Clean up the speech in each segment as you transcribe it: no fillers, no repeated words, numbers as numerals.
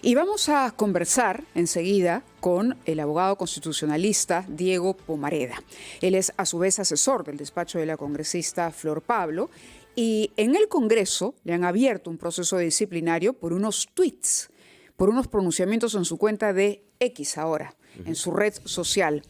Y vamos a conversar enseguida con el abogado constitucionalista Diego Pomareda. Él es a su vez asesor del despacho de la congresista Flor Pablo y en el Congreso le han abierto un proceso disciplinario por unos tweets, por unos pronunciamientos en su cuenta de X ahora, en su red social.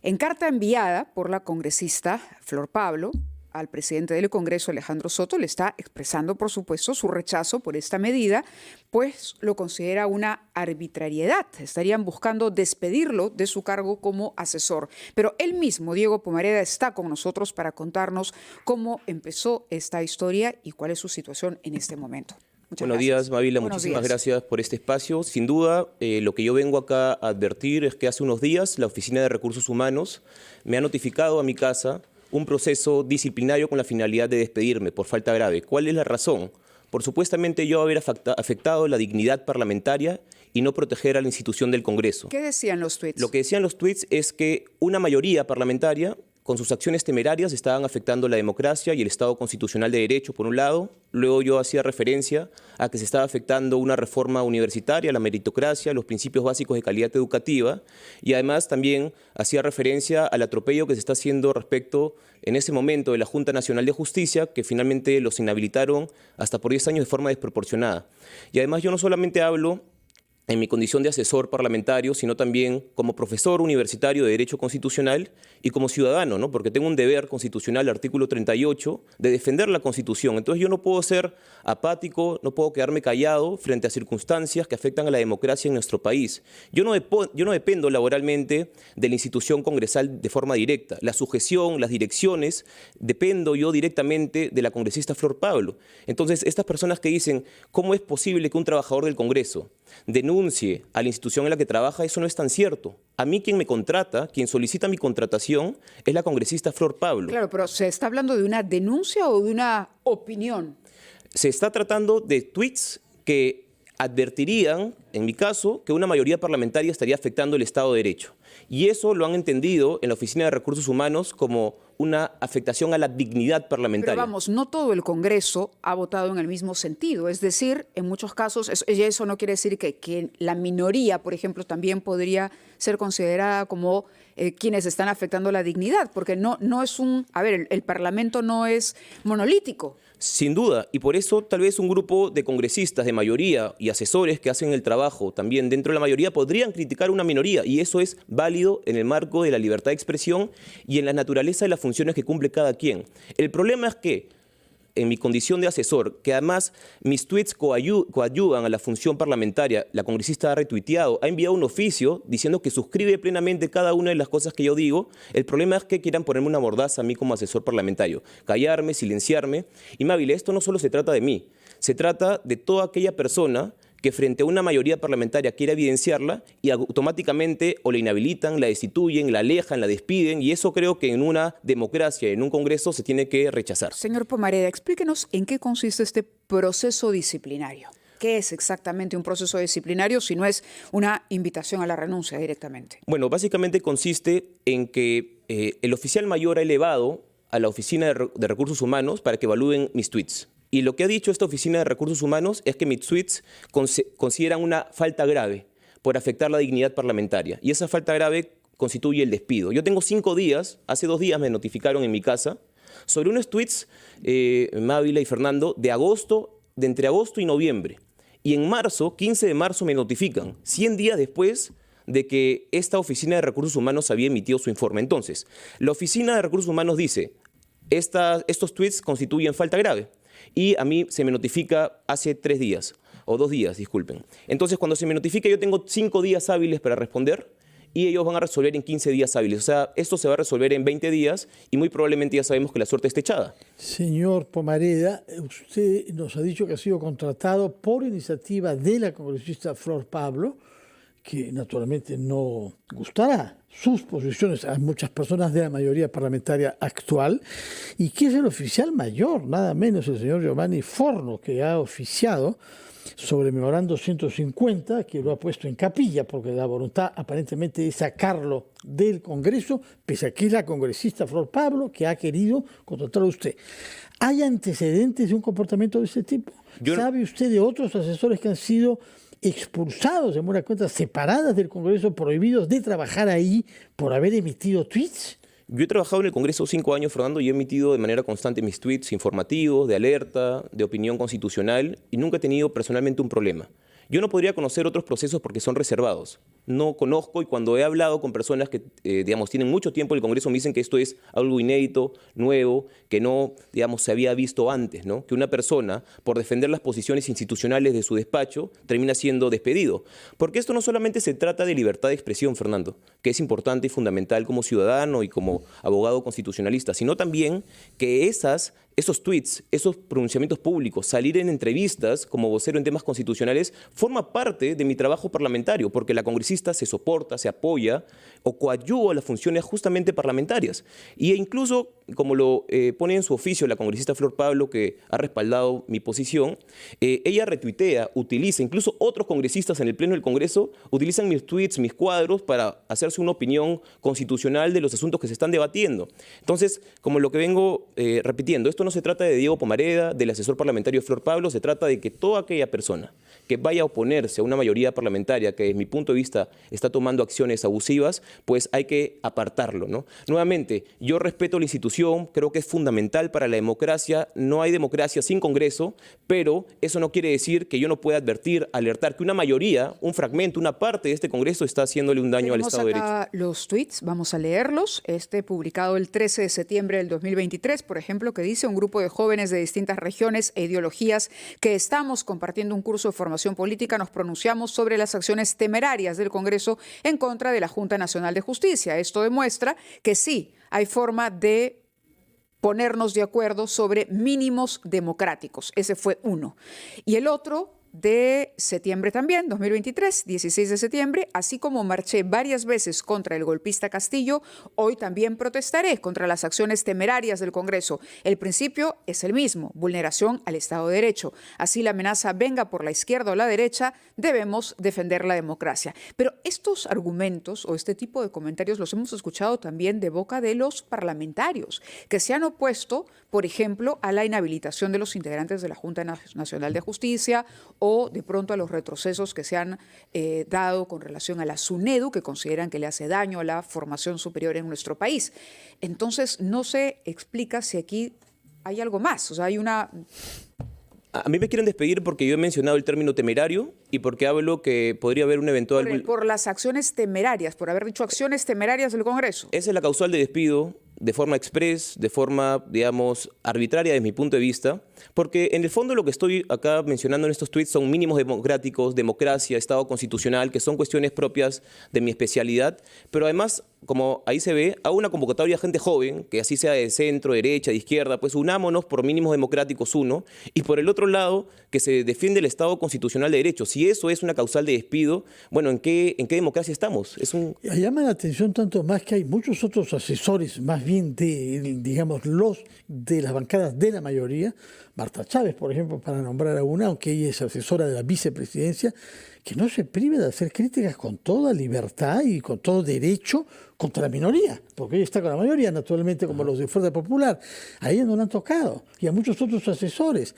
En carta enviada por la congresista Flor Pablo al presidente del Congreso, Alejandro Soto, le está expresando, por supuesto, su rechazo por esta medida, pues lo considera una arbitrariedad. Estarían buscando despedirlo de su cargo como asesor. Pero él mismo, Diego Pomareda, está con nosotros para contarnos cómo empezó esta historia y cuál es su situación en este momento. Buenos días, Mavila. Muchísimas gracias por este espacio. Sin duda, lo que yo vengo acá a advertir es que hace unos días la Oficina de Recursos Humanos me ha notificado a mi casa un proceso disciplinario con la finalidad de despedirme por falta grave. ¿Cuál es la razón? Por supuestamente yo haber afectado la dignidad parlamentaria y no proteger a la institución del Congreso. ¿Qué decían los tweets? Lo que decían los tweets es que una mayoría parlamentaria, con sus acciones temerarias, estaban afectando la democracia y el Estado constitucional de derecho, por un lado. Luego yo hacía referencia a que se estaba afectando una reforma universitaria, la meritocracia, los principios básicos de calidad educativa. Y además también hacía referencia al atropello que se está haciendo respecto, en ese momento, de la Junta Nacional de Justicia, que finalmente los inhabilitaron hasta por 10 años de forma desproporcionada. Y además yo no solamente hablo en mi condición de asesor parlamentario, sino también como profesor universitario de Derecho Constitucional y como ciudadano, ¿no? Porque tengo un deber constitucional, artículo 38, de defender la Constitución. Entonces yo no puedo ser apático, no puedo quedarme callado frente a circunstancias que afectan a la democracia en nuestro país. Yo no dependo laboralmente de la institución congresal de forma directa. La sujeción, las direcciones, dependo yo directamente de la congresista Flor Pablo. Entonces, estas personas que dicen, ¿cómo es posible que un trabajador del Congreso denuncie a la institución en la que trabaja? Eso no es tan cierto. A mí quien me contrata, quien solicita mi contratación, es la congresista Flor Pablo. Claro, pero ¿se está hablando de una denuncia o de una opinión? Se está tratando de tweets que advertirían, en mi caso, que una mayoría parlamentaria estaría afectando el Estado de Derecho. Y eso lo han entendido en la Oficina de Recursos Humanos como una afectación a la dignidad parlamentaria. Pero vamos, no todo el Congreso ha votado en el mismo sentido. Es decir, en muchos casos, eso no quiere decir que la minoría, por ejemplo, también podría ser considerada como quienes están afectando la dignidad, porque no es un... A ver, el Parlamento no es monolítico. Sin duda, y por eso tal vez un grupo de congresistas de mayoría y asesores que hacen el trabajo también dentro de la mayoría podrían criticar a una minoría, y eso es válido en el marco de la libertad de expresión y en la naturaleza de las funciones que cumple cada quien. El problema es que, en mi condición de asesor, que además mis tweets coadyuvan a la función parlamentaria, la congresista ha retuiteado, ha enviado un oficio diciendo que suscribe plenamente cada una de las cosas que yo digo. El problema es que quieran ponerme una mordaza a mí como asesor parlamentario, callarme, silenciarme. Y Mávila, esto no solo se trata de mí, se trata de toda aquella persona que frente a una mayoría parlamentaria quiere evidenciarla y automáticamente o la inhabilitan, la destituyen, la alejan, la despiden, y eso creo que en una democracia, en un Congreso, se tiene que rechazar. Señor Pomareda, explíquenos en qué consiste este proceso disciplinario. ¿Qué es exactamente un proceso disciplinario si no es una invitación a la renuncia directamente? Bueno, básicamente consiste en que el oficial mayor ha elevado a la Oficina de Recursos Humanos para que evalúen mis tweets. Y lo que ha dicho esta Oficina de Recursos Humanos es que mis tweets consideran una falta grave por afectar la dignidad parlamentaria. Y esa falta grave constituye el despido. Yo tengo 5 días, hace 2 días me notificaron en mi casa, sobre unos tweets, Mávila y Fernando, de entre agosto y noviembre. Y en marzo, 15 de marzo, me notifican, 100 días después de que esta Oficina de Recursos Humanos había emitido su informe. Entonces, la Oficina de Recursos Humanos dice, estos tweets constituyen falta grave. Y a mí se me notifica hace 3 días, o 2 días, disculpen. Entonces, cuando se me notifica, yo tengo 5 días hábiles para responder y ellos van a resolver en 15 días hábiles. O sea, esto se va a resolver en 20 días y muy probablemente ya sabemos que la suerte está echada. Señor Pomareda, usted nos ha dicho que ha sido contratado por iniciativa de la congresista Flor Pablo, que naturalmente no gustará sus posiciones a muchas personas de la mayoría parlamentaria actual, y que es el oficial mayor, nada menos el señor Giovanni Forno, que ha oficiado sobre el memorando 150, que lo ha puesto en capilla, porque la voluntad aparentemente es sacarlo del Congreso, pese a que es la congresista Flor Pablo que ha querido contratarlo a usted. ¿Hay antecedentes de un comportamiento de este tipo? ¿Sabe usted de otros asesores que han sido expulsados en buena cuenta, separadas del Congreso, prohibidos de trabajar ahí por haber emitido tweets? Yo he trabajado en el Congreso 5 años, Fernando, y he emitido de manera constante mis tweets informativos, de alerta, de opinión constitucional, y nunca he tenido personalmente un problema. Yo no podría conocer otros procesos porque son reservados. No conozco, y cuando he hablado con personas que, digamos, tienen mucho tiempo en el Congreso, me dicen que esto es algo inédito, nuevo, que no, digamos, se había visto antes, ¿no? Que una persona, por defender las posiciones institucionales de su despacho, termina siendo despedido. Porque esto no solamente se trata de libertad de expresión, Fernando, que es importante y fundamental como ciudadano y como abogado constitucionalista, sino también que esos tweets, esos pronunciamientos públicos, salir en entrevistas como vocero en temas constitucionales, forma parte de mi trabajo parlamentario, porque la congresista se soporta, se apoya o coadyuva las funciones justamente parlamentarias. E incluso, como lo pone en su oficio la congresista Flor Pablo, que ha respaldado mi posición, ella retuitea, utiliza, incluso otros congresistas en el Pleno del Congreso utilizan mis tweets, mis cuadros, para hacerse una opinión constitucional de los asuntos que se están debatiendo. Entonces, como lo que vengo repitiendo, esto no se trata de Diego Pomareda, del asesor parlamentario Flor Pablo, se trata de que toda aquella persona que vaya a oponerse a una mayoría parlamentaria que desde mi punto de vista está tomando acciones abusivas, pues hay que apartarlo, ¿no? Nuevamente, yo respeto la institución, creo que es fundamental para la democracia, no hay democracia sin Congreso, pero eso no quiere decir que yo no pueda advertir, alertar que una mayoría, un fragmento, una parte de este Congreso está haciéndole un daño al Estado de Derecho. Tenemos acá los tweets, vamos a leerlos. Publicado el 13 de septiembre del 2023, por ejemplo, que dice: un grupo de jóvenes de distintas regiones e ideologías que estamos compartiendo un curso de formación política nos pronunciamos sobre las acciones temerarias del Congreso en contra de la Junta Nacional de Justicia. Esto demuestra que sí hay forma de ponernos de acuerdo sobre mínimos democráticos. Ese fue uno. Y el otro, de septiembre también, 2023, 16 de septiembre, así como marché varias veces contra el golpista Castillo, hoy también protestaré contra las acciones temerarias del Congreso. El principio es el mismo: vulneración al Estado de Derecho. Así la amenaza venga por la izquierda o la derecha, debemos defender la democracia. Pero estos argumentos o este tipo de comentarios los hemos escuchado también de boca de los parlamentarios, que se han opuesto, por ejemplo, a la inhabilitación de los integrantes de la Junta Nacional de Justicia, o de pronto a los retrocesos que se han dado con relación a la SUNEDU, que consideran que le hace daño a la formación superior en nuestro país. Entonces, no se explica si aquí hay algo más. O sea, hay una... A mí me quieren despedir porque yo he mencionado el término temerario y porque hablo que podría haber un eventual... Por las acciones temerarias, por haber dicho acciones temerarias del Congreso. Esa es la causal de despido, de forma express, de forma, digamos, arbitraria desde mi punto de vista, porque en el fondo lo que estoy acá mencionando en estos tweets son mínimos democráticos, democracia, Estado constitucional, que son cuestiones propias de mi especialidad, pero además, como ahí se ve, hago una convocatoria a gente joven, que así sea de centro, derecha, de izquierda, pues unámonos por mínimos democráticos uno, y por el otro lado, que se defiende el Estado constitucional de derecho. Si eso es una causal de despido, bueno, ¿en qué democracia estamos? Llama la atención tanto más que hay muchos otros asesores, más bien digamos, los de las bancadas de la mayoría. Marta Chávez, por ejemplo, para nombrar a una, aunque ella es asesora de la vicepresidencia, que no se prive de hacer críticas con toda libertad y con todo derecho contra la minoría, porque ella está con la mayoría, naturalmente, como los de Fuerza Popular. A ella no la han tocado, y a muchos otros asesores.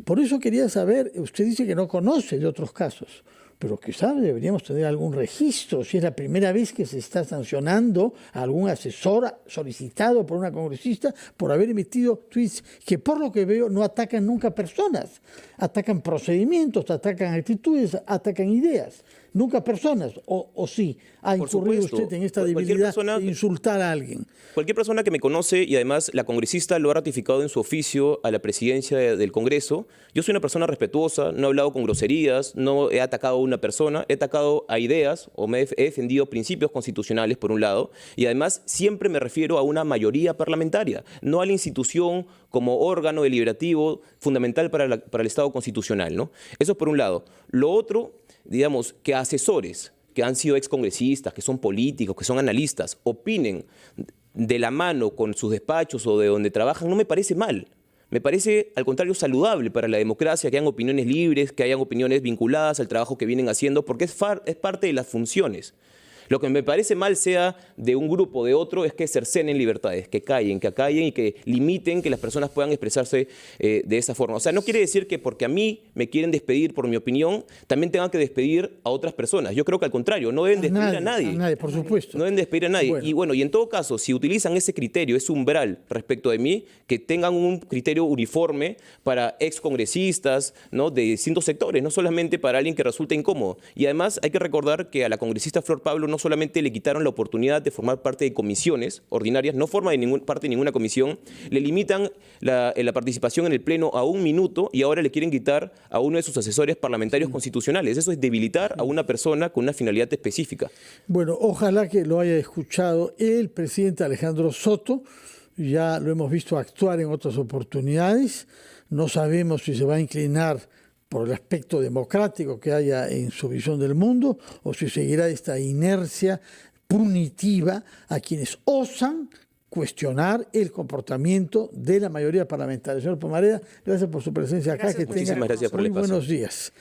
Por eso quería saber, usted dice que no conoce de otros casos, pero quizás deberíamos tener algún registro, si es la primera vez que se está sancionando a algún asesor solicitado por una congresista por haber emitido tweets que, por lo que veo, no atacan nunca personas, atacan procedimientos, atacan actitudes, atacan ideas, nunca personas, o sí, ha incurrido usted en esta debilidad de insultar a alguien. Cualquier persona que me conoce, y además la congresista lo ha ratificado en su oficio a la presidencia del Congreso, yo soy una persona respetuosa, no he hablado con groserías, no he atacado a una persona, he atacado a ideas o he defendido principios constitucionales, por un lado, y además siempre me refiero a una mayoría parlamentaria, no a la institución como órgano deliberativo fundamental para el Estado constitucional, ¿no? Eso por un lado. Lo otro, digamos, que asesores que han sido excongresistas, que son políticos, que son analistas, opinen de la mano con sus despachos o de donde trabajan, no me parece mal. Me parece, al contrario, saludable para la democracia que hayan opiniones libres, que hayan opiniones vinculadas al trabajo que vienen haciendo, porque es parte de las funciones. Lo que me parece mal, sea de un grupo o de otro, es que cercenen libertades, que acallen y que limiten que las personas puedan expresarse de esa forma. O sea, no quiere decir que porque a mí me quieren despedir por mi opinión, también tengan que despedir a otras personas. Yo creo que al contrario, no deben despedir a nadie. A nadie, por supuesto. No deben despedir a nadie. Bueno. Y en todo caso, si utilizan ese criterio, ese umbral respecto de mí, que tengan un criterio uniforme para excongresistas, ¿no?, de distintos sectores, no solamente para alguien que resulta incómodo. Y además hay que recordar que a la congresista Flor Pablo no solamente le quitaron la oportunidad de formar parte de comisiones ordinarias, no forma parte de ninguna comisión, le limitan la participación en el Pleno a 1 minuto y ahora le quieren quitar a uno de sus asesores parlamentarios constitucionales. Eso es debilitar a una persona con una finalidad específica. Bueno, ojalá que lo haya escuchado el presidente Alejandro Soto. Ya lo hemos visto actuar en otras oportunidades. No sabemos si se va a inclinar por el aspecto democrático que haya en su visión del mundo o si seguirá esta inercia punitiva a quienes osan cuestionar el comportamiento de la mayoría parlamentaria. Señor Pomareda, gracias por su presencia acá. Gracias, que tenga muchísimas gracias por el muy espacio. buenos días.